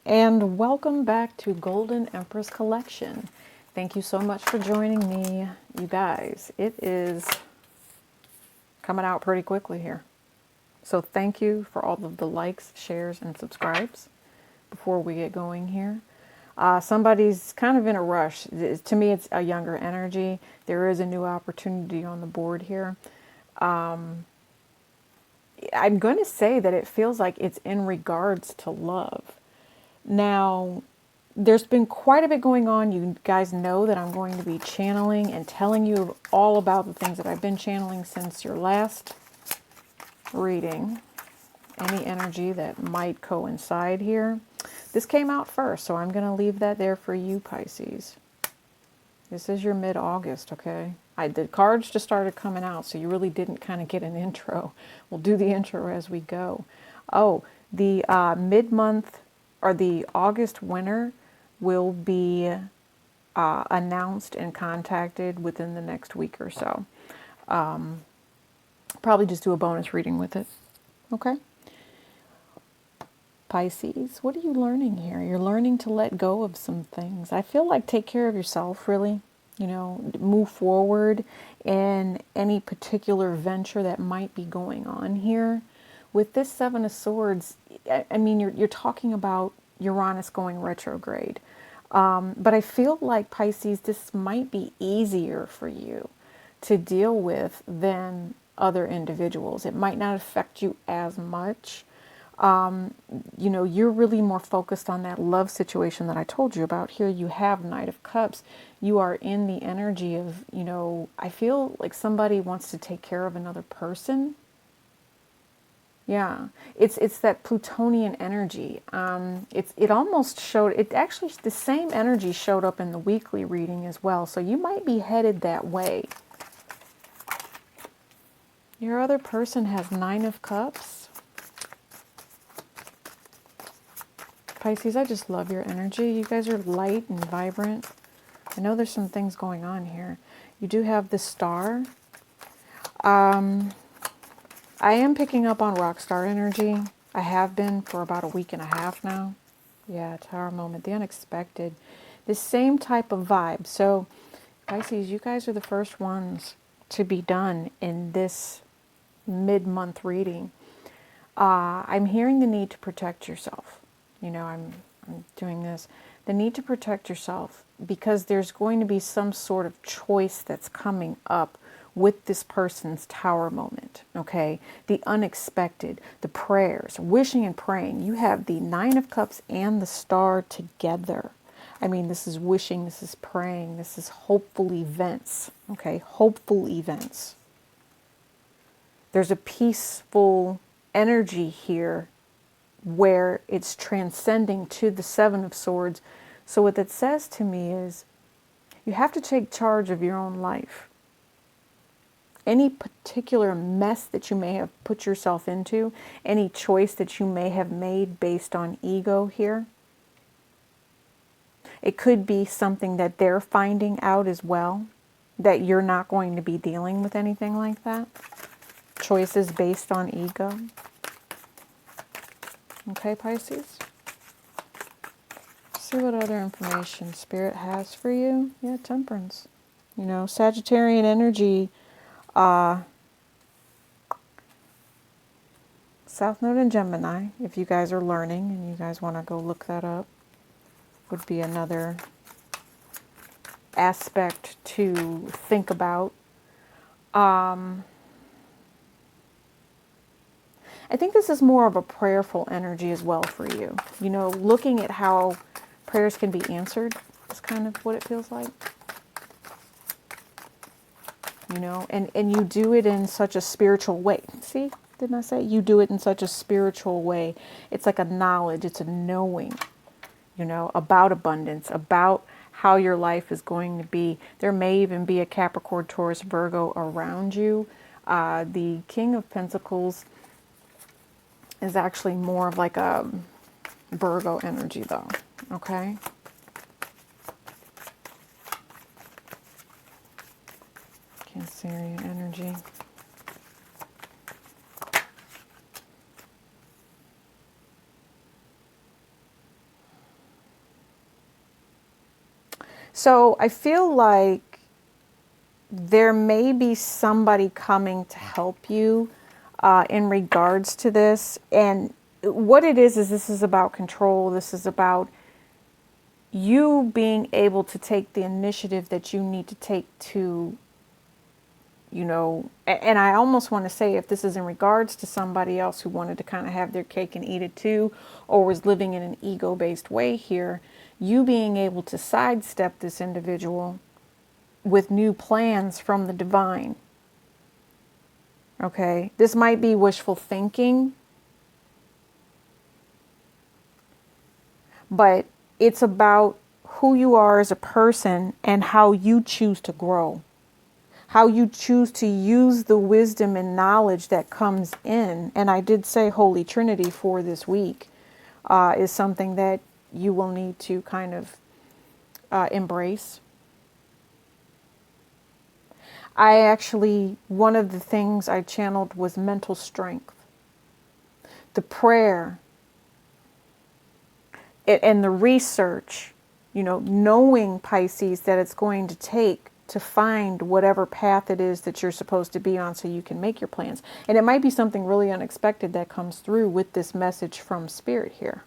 And welcome back to Golden Empress Collection. Thank you so much for joining me, you guys. It is coming out pretty quickly here. So thank you for all of the likes, shares, and subscribes before we get going here. Somebody's kind of in a rush. To me, it's a younger energy. There is a new opportunity on the board here. I'm going to say that it feels like it's in regards to love. Now, there's been quite a bit going on. You guys know that I'm going to be channeling and telling you all about the things that I've been channeling since your last reading. Any energy that might coincide here. This came out first, so I'm going to leave that there for you, Pisces. This is your mid-August, okay? The cards just started coming out, so you really didn't kind of get an intro. We'll do the intro as we go. Oh, the mid-month or the August winner will be announced and contacted within the next week or so. Probably just do a bonus reading with it. Okay? Pisces, what are you learning here? You're learning to let go of some things. I feel like take care of yourself, really. You know, move forward in any particular venture that might be going on here. With this Seven of Swords, I mean, you're talking about Uranus going retrograde. But I feel like, Pisces, this might be easier for you to deal with than other individuals. It might not affect you as much. You know, you're really more focused on that love situation that I told you about. Here you have Knight of Cups. You are in the energy of, you know, I feel like somebody wants to take care of another person. Yeah, it's that Plutonian energy. It almost showed, it actually, the same energy showed up in the weekly reading as well. So you might be headed that way. Your other person has Nine of Cups. Pisces, I just love your energy. You guys are light and vibrant. I know there's some things going on here. You do have the Star. I am picking up on rock star energy. I have been for about a week and a half now. Yeah, Tower moment, the unexpected. The same type of vibe. So, Pisces, you guys are the first ones to be done in this mid-month reading. I'm hearing the need to protect yourself. You know, I'm doing this. The need to protect yourself because there's going to be some sort of choice that's coming up with this person's tower moment, okay? The unexpected, the prayers, wishing and praying. You have the Nine of Cups and the Star together. I mean, this is wishing, this is praying, this is hopeful events, okay? Hopeful events. There's a peaceful energy here where it's transcending to the Seven of Swords. So what that says to me is you have to take charge of your own life. Any particular mess that you may have put yourself into, any choice that you may have made based on ego here, it could be something that they're finding out as well, that you're not going to be dealing with anything like that. Choices based on ego. Okay, Pisces? See what other information Spirit has for you. Yeah, Temperance. You know, Sagittarian energy. South Node in Gemini, if you guys are learning and you guys want to go look that up, would be another aspect to think about. I think this is more of a prayerful energy as well for you. You know, looking at how prayers can be answered is kind of what it feels like. You know, and you do it in such a spiritual way. See, didn't I say you do it in such a spiritual way? It's like a knowledge, it's a knowing, you know, about abundance, about how your life is going to be. There may even be a Capricorn, Taurus, Virgo around you. The King of Pentacles is actually more of like a Virgo energy though, okay? Cancerian energy. So I feel like there may be somebody coming to help you in regards to this. And what it is this is about control. This is about you being able to take the initiative that you need to take to, you know, and I almost want to say if this is in regards to somebody else who wanted to kind of have their cake and eat it too, or was living in an ego-based way here, you being able to sidestep this individual with new plans from the divine. Okay, this might be wishful thinking, but it's about who you are as a person and how you choose to grow, how you choose to use the wisdom and knowledge that comes in. And I did say Holy Trinity for this week is something that you will need to kind of embrace. One of the things I channeled was mental strength, the prayer, and the research, you know, knowing, Pisces, that it's going to take to find whatever path it is that you're supposed to be on so you can make your plans. And it might be something really unexpected that comes through with this message from Spirit here.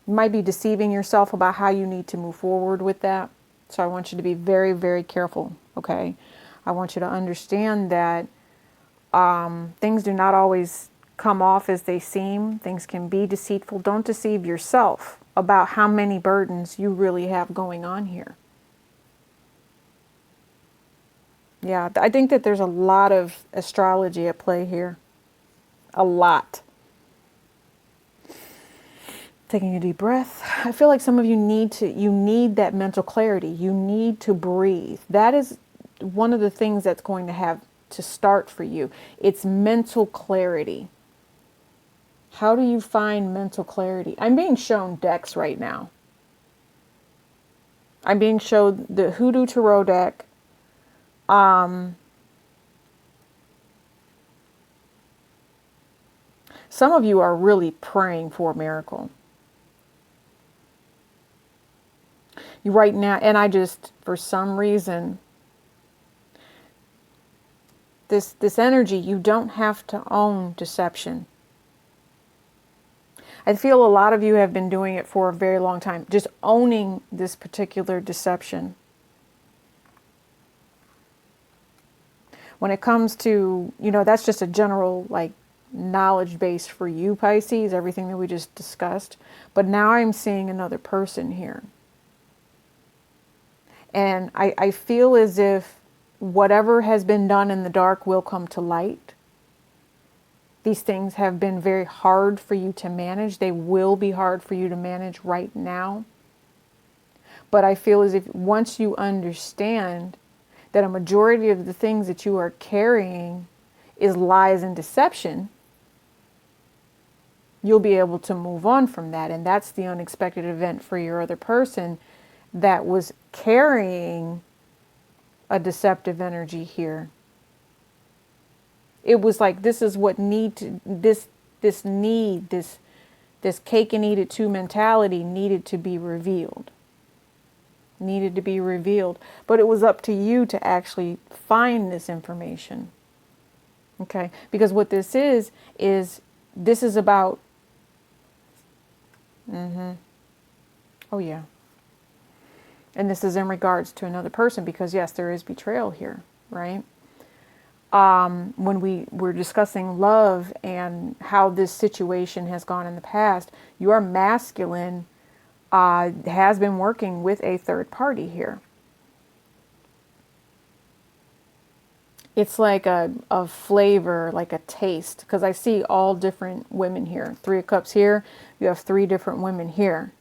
You might be deceiving yourself about how you need to move forward with that. So I want you to be very, very careful, okay? I want you to understand that things do not always come off as they seem. Things can be deceitful. Don't deceive yourself about how many burdens you really have going on here. Yeah, I think that there's a lot of astrology at play here. A lot. Taking a deep breath. I feel like some of you need that mental clarity. You need to breathe. That is one of the things that's going to have to start for you. It's mental clarity. How do you find mental clarity? I'm being shown decks right now. I'm being shown the Hoodoo Tarot deck. Some of you are really praying for a miracle. You right now, and I just, for some reason, this energy, you don't have to own deception. I feel a lot of you have been doing it for a very long time, just owning this particular deception. When it comes to, you know, that's just a general, like, knowledge base for you, Pisces, everything that we just discussed. But now I'm seeing another person here. And I feel as if whatever has been done in the dark will come to light. These things have been very hard for you to manage. They will be hard for you to manage right now. But I feel as if once you understand that a majority of the things that you are carrying is lies and deception, you'll be able to move on from that. And that's the unexpected event for your other person that was carrying a deceptive energy here. It was like, this is what this cake and eat it too mentality needed to be revealed. But it was up to you to actually find this information. Okay? Because what this is this is about, oh yeah. And this is in regards to another person, because yes, there is betrayal here, right? When we were discussing love and how this situation has gone in the past, your masculine has been working with a third party here. It's like a flavor, like a taste, because I see all different women here. 3 of Cups here, you have 3 different women here.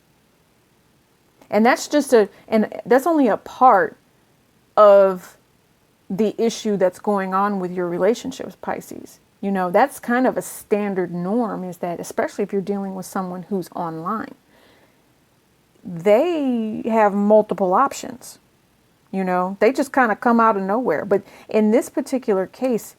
And that's that's only a part of the issue that's going on with your relationships, Pisces. You know, that's kind of a standard norm, is that, especially if you're dealing with someone who's online, they have multiple options. You know, they just kind of come out of nowhere. But in this particular case,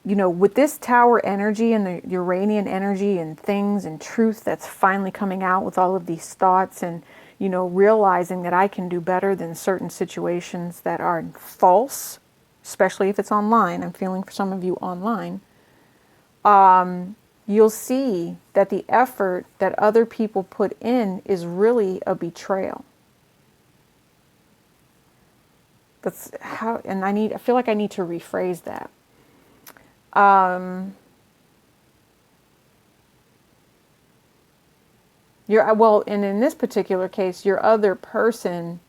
you know, with this Tower energy and the Uranian energy and things and truth that's finally coming out with all of these thoughts and, you know, realizing that I can do better than certain situations that are false, especially if it's online. I'm feeling for some of you online. You'll see that the effort that other people put in is really a betrayal. That's how, and I feel like I need to rephrase that. Well, and in this particular case, your other person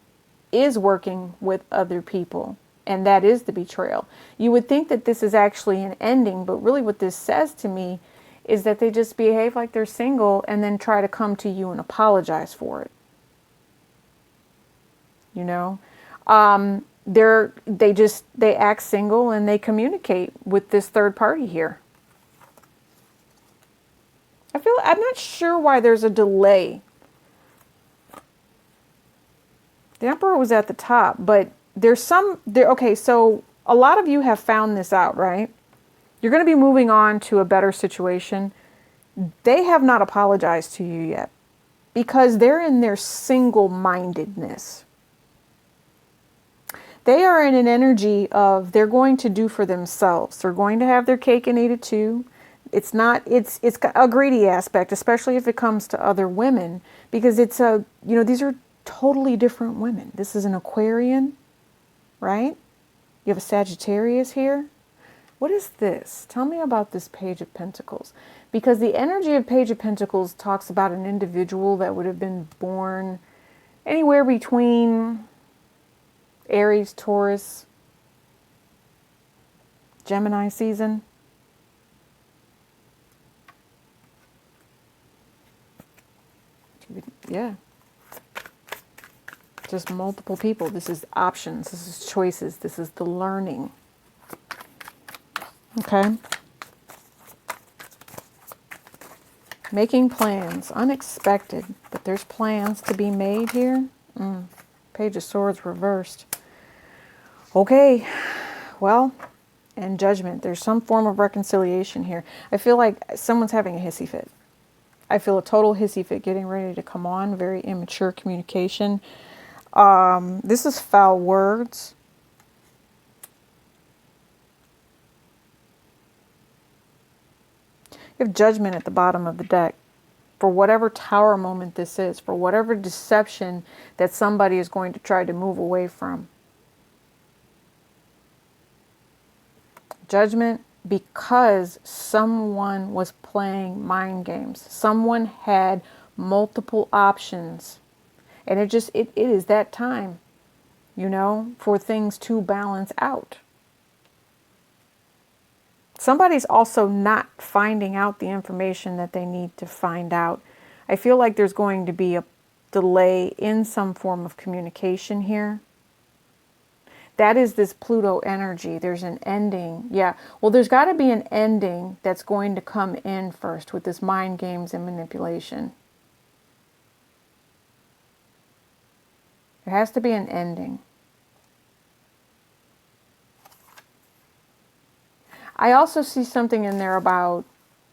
is working with other people, and that is the betrayal. You would think that this is actually an ending, but really what this says to me is that they just behave like they're single and then try to come to you and apologize for it. You know? They act single and they communicate with this third party here. I'm not sure why there's a delay. The Emperor was at the top, but okay, so a lot of you have found this out, right? You're going to be moving on to a better situation. They have not apologized to you yet because they're in their single-mindedness. They are in an energy of they're going to do for themselves. They're going to have their cake and eat it too. It's a greedy aspect, especially if it comes to other women, because these are totally different women. This is an Aquarian, right? You have a Sagittarius here. What is this? Tell me about this Page of Pentacles. Because the energy of Page of Pentacles talks about an individual that would have been born anywhere between Aries, Taurus, Gemini season. Yeah. Just multiple people. This is options. This is choices. This is the learning. Okay. Making plans. Unexpected. But there's plans to be made here. Page of Swords reversed. Okay. Well, and Judgment. There's some form of reconciliation here. I feel like someone's having a hissy fit. I feel a total hissy fit getting ready to come on. Very immature communication. This is foul words. You have Judgment at the bottom of the deck. For whatever tower moment this is, for whatever deception that somebody is going to try to move away from. Judgment because someone was playing mind games. Someone had multiple options. And it is that time, you know, for things to balance out. Somebody's also not finding out the information that they need to find out. I feel like there's going to be a delay in some form of communication here. That is this Pluto energy. There's an ending. Yeah. Well, there's got to be an ending that's going to come in first with this mind games and manipulation. There has to be an ending. I also see something in there about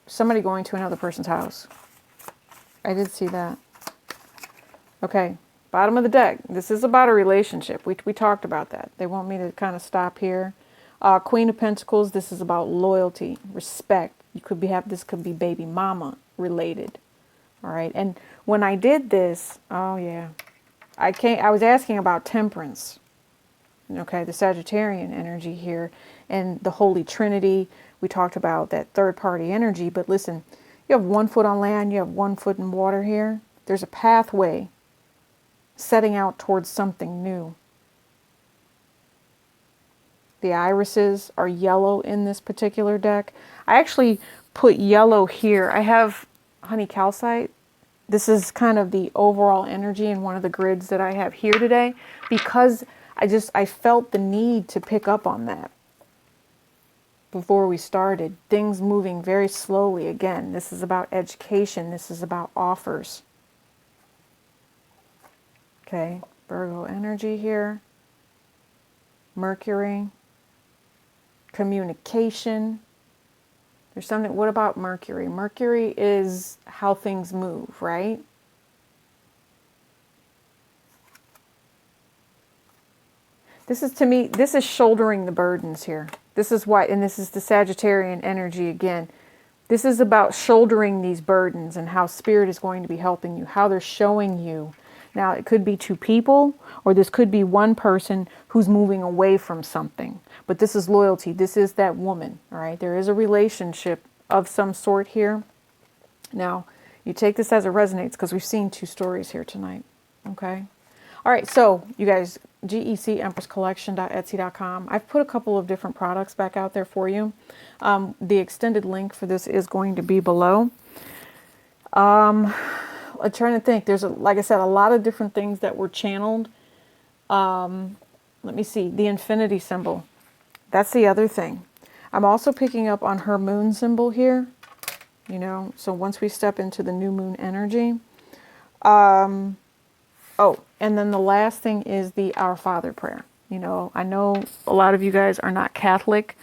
somebody going to another person's house. I did see that. Okay, bottom of the deck. This is about a relationship. We talked about that. They want me to kind of stop here. Queen of Pentacles. This is about loyalty, respect. This could be baby mama related. All right. And when I did this, oh yeah, I was asking about temperance. Okay, the Sagittarian energy here and the Holy Trinity. We talked about that third party energy, but listen, you have 1 foot on land, you have 1 foot in water here. There's a pathway setting out towards something new. The irises are yellow in this particular deck. I actually put yellow here. I have honey calcite. This is kind of the overall energy in one of the grids that I have here today because I felt the need to pick up on that before we started. Things moving very slowly. Again, this is about education. This is about offers. Okay, Virgo energy here. Mercury. Communication. There's something, what about Mercury? Mercury is how things move, right? This is, to me, this is shouldering the burdens here. This is why, and this is the Sagittarian energy again. This is about shouldering these burdens and how Spirit is going to be helping you, how they're showing you. Now, it could be two people, or this could be one person who's moving away from something. But this is loyalty. This is that woman, all right? There is a relationship of some sort here. Now, you take this as it resonates because we've seen two stories here tonight, okay? All right, so you guys, GEC EmpressCollection.etsy.com. I've put a couple of different products back out there for you. The extended link for this is going to be below. I'm trying to think. There's, like I said, a lot of different things that were channeled. Let me see. The infinity symbol. That's the other thing. I'm also picking up on her moon symbol here. You know, so once we step into the new moon energy. Oh, and then the last thing is the Our Father prayer. You know, I know a lot of you guys are not Catholic.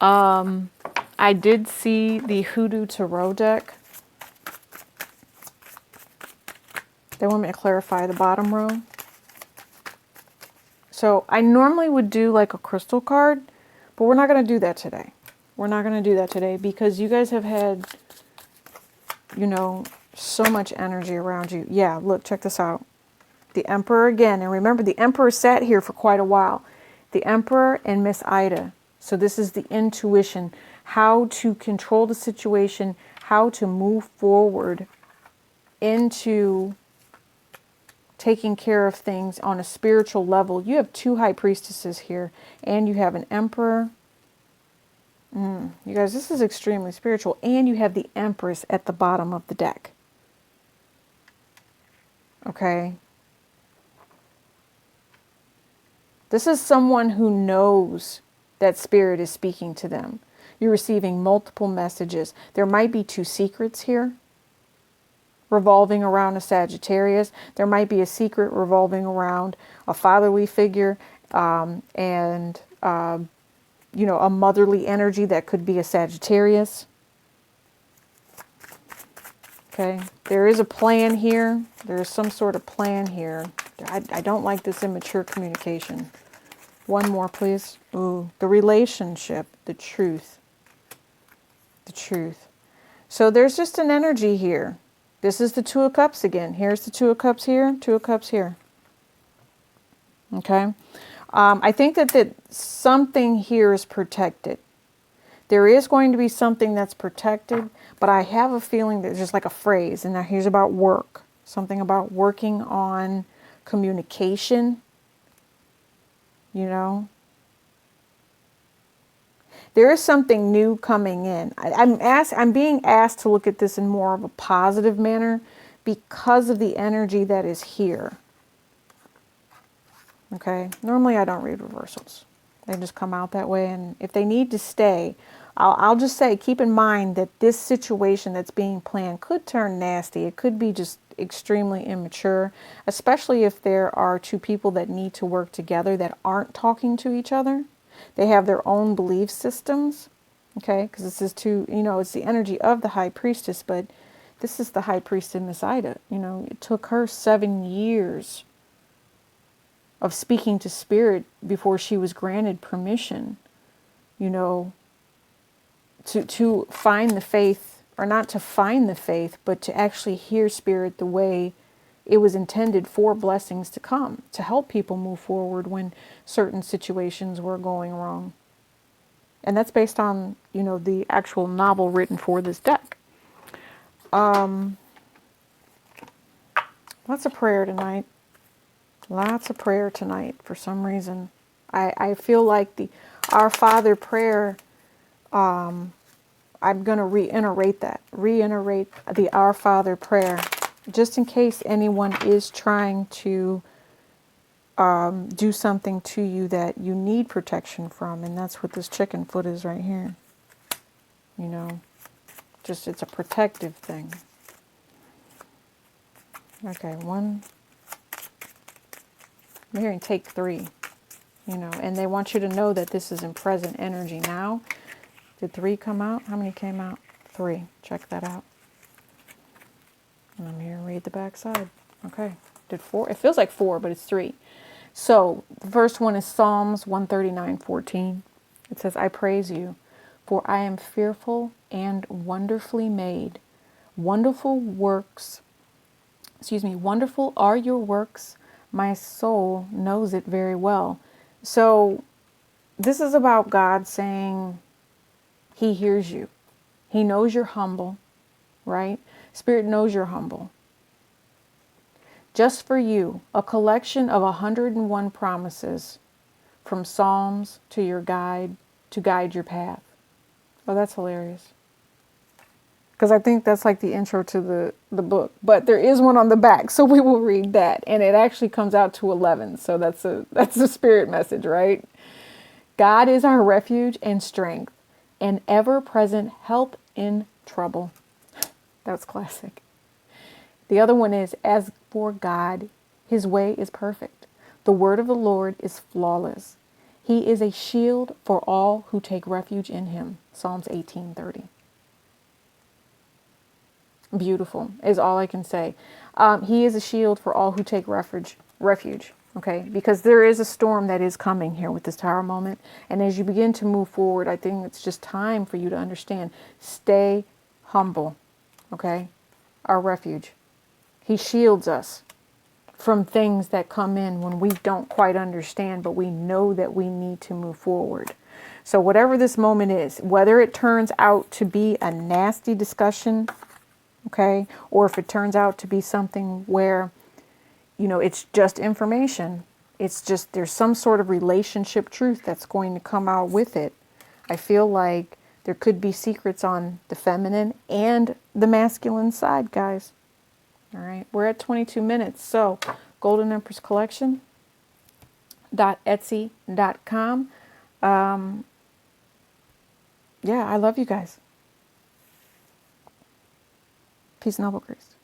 I did see the Hoodoo Tarot deck. They want me to clarify the bottom row. So I normally would do like a crystal card, but we're not going to do that today. We're not going to do that today because you guys have had, you know, so much energy around you. Yeah, look, check this out. The Emperor again. And remember, the Emperor sat here for quite a while. The Emperor and Miss Ida. So this is the intuition, how to control the situation, how to move forward into taking care of things on a spiritual level. You have two high priestesses here, and you have an Emperor. You guys, this is extremely spiritual. And you have the Empress at the bottom of the deck. Okay. This is someone who knows that Spirit is speaking to them. You're receiving multiple messages. There might be two secrets here revolving around a Sagittarius. There might be a secret revolving around a fatherly figure and you know, a motherly energy that could be a Sagittarius. Okay, there is a plan here. There is some sort of plan here. I don't like this immature communication. One more, please. Ooh, the relationship, the truth. The truth. So there's just an energy here. This is the Two of Cups again. Here's the Two of Cups here, Two of Cups here. Okay. I think that something here is protected. There is going to be something that's protected, but I have a feeling that there's just like a phrase. And now here's about work. Something about working on communication. You know. There is something new coming in. I'm being asked to look at this in more of a positive manner because of the energy that is here. Okay. Normally I don't read reversals. They just come out that way. And if they need to stay, I'll just say, keep in mind that this situation that's being planned could turn nasty. It could be just extremely immature, especially if there are two people that need to work together that aren't talking to each other. They have their own belief systems. Okay. Because this is you know, it's the energy of the High Priestess, but this is the High Priestess Miss Ida. You know, it took her 7 years of speaking to Spirit before she was granted permission, you know, to find the faith, or not to find the faith, but to actually hear Spirit the way it was intended for blessings to come, to help people move forward when certain situations were going wrong. And that's based on, you know, the actual novel written for this deck. Lots of prayer tonight. Lots of prayer tonight for some reason. I feel like the Our Father prayer, I'm going to reiterate the Our Father prayer, just in case anyone is trying to do something to you that you need protection from. And that's what this chicken foot is right here. You know, just it's a protective thing. Okay, one. I'm hearing take 3, you know, and they want you to know that this is in present energy now. Did 3 come out? How many came out? 3. Check that out. And I'm here to read the back side. Okay. Did 4? It feels like 4, but it's 3. So the first one is Psalms 139:14. It says, I praise you, for I am fearful and wonderfully made. Wonderful works, wonderful are your works. My soul knows it very well. So this is about God saying he hears you. He knows you're humble, right? Spirit knows you're humble. Just for you, a collection of 101 promises from Psalms to your guide, to guide your path. Oh, that's hilarious. Because I think that's like the intro to the book. But there is one on the back, so we will read that. And it actually comes out to 11. So that's a spirit message, right? God is our refuge and strength, an ever-present help in trouble. That's classic. The other one is, as for God, his way is perfect. The word of the Lord is flawless. He is a shield for all who take refuge in him. Psalms 18:30. Beautiful is all I can say. He is a shield for all who take refuge. Okay, because there is a storm that is coming here with this Tower moment. And as you begin to move forward, I think it's just time for you to understand. Stay humble. Okay, our refuge. He shields us from things that come in when we don't quite understand, but we know that we need to move forward. So whatever this moment is, whether it turns out to be a nasty discussion, okay, or if it turns out to be something where, it's just information, it's just there's some sort of relationship truth that's going to come out with it. I feel like there could be secrets on the feminine and the masculine side, guys. All right, we're at 22 minutes. So goldenempresscollection.etsy.com. Yeah, I love you guys. Peace and noble grace.